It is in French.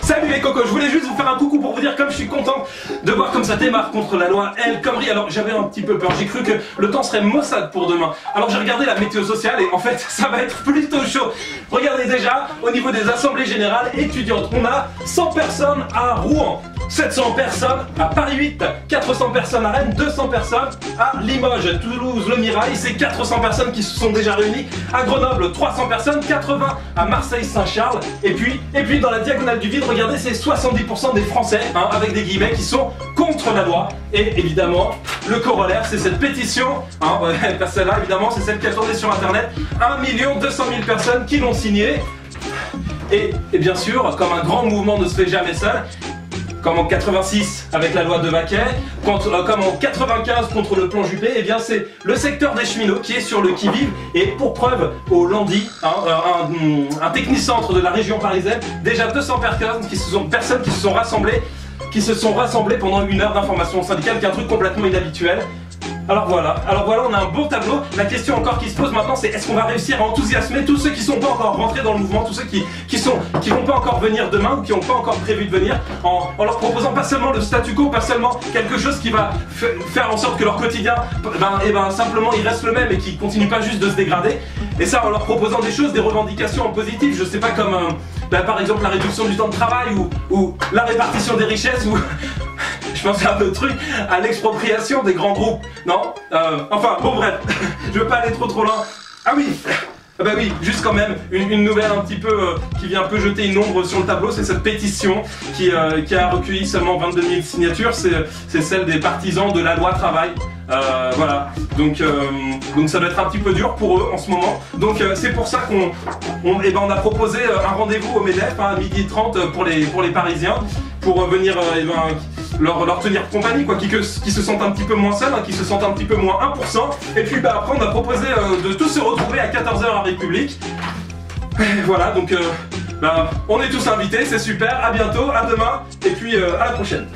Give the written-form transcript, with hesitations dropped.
Salut les cocos, je voulais juste vous faire un coucou pour vous dire comme je suis content de voir comme ça démarre contre la loi El Khomri. Alors j'avais un petit peu peur, j'ai cru que le temps serait maussade pour demain. Alors j'ai regardé la météo sociale et en fait ça va être plutôt chaud. Regardez déjà, au niveau des assemblées générales étudiantes, on a 100 personnes à Rouen, 700 personnes à Paris 8, 400 personnes à Rennes, 200 personnes à Limoges, Toulouse, Le Mirail, c'est 400 personnes qui se sont déjà réunies, à Grenoble 300 personnes, 80 à Marseille Saint-Charles, et puis dans la diagonale du vide, regardez, c'est 70% des Français, avec des guillemets, qui sont contre la loi. Et évidemment, le corollaire, c'est cette pétition, celle-là évidemment, c'est celle qui a tourné sur internet, 1 200 000 personnes qui l'ont signée. Et bien sûr, comme un grand mouvement ne se fait jamais seul, comme en 86 avec la loi de Vaquet, comme en 95 contre le plan Juppé, et bien c'est le secteur des cheminots qui est sur le qui-vive. Et pour preuve, au Landy, un technicentre de la région parisienne, déjà 200 personnes qui se sont rassemblées pendant une heure d'information syndicale, qui est un truc complètement inhabituel. Alors voilà, on a un beau tableau. La question encore qui se pose maintenant, c'est est-ce qu'on va réussir à enthousiasmer tous ceux qui sont pas encore rentrés dans le mouvement, tous ceux qui vont pas encore venir demain ou qui n'ont pas encore prévu de venir, en leur proposant pas seulement le statu quo, pas seulement quelque chose qui va faire en sorte que leur quotidien, simplement il reste le même et qui continue pas juste de se dégrader. Et ça en leur proposant des choses, des revendications en positif, je sais pas, comme par exemple la réduction du temps de travail ou la répartition des richesses ou je pense à un truc, à l'expropriation des grands groupes, non enfin, bon bref, je veux pas aller trop loin. Ah oui, bah oui, juste quand même, une nouvelle un petit peu, qui vient un peu jeter une ombre sur le tableau, c'est cette pétition qui a recueilli seulement 22 000 signatures, c'est celle des partisans de la loi travail. Voilà, donc ça doit être un petit peu dur pour eux en ce moment. Donc c'est pour ça qu'on a proposé un rendez-vous au MEDEF à 12h30 pour les Parisiens, pour venir leur tenir compagnie, quoi, qui se sentent un petit peu moins seuls, qui se sentent un petit peu moins 1%. Et puis après on a proposé de tous se retrouver à 14h à République. Et voilà, donc on est tous invités, c'est super, à bientôt, à demain, et puis à la prochaine.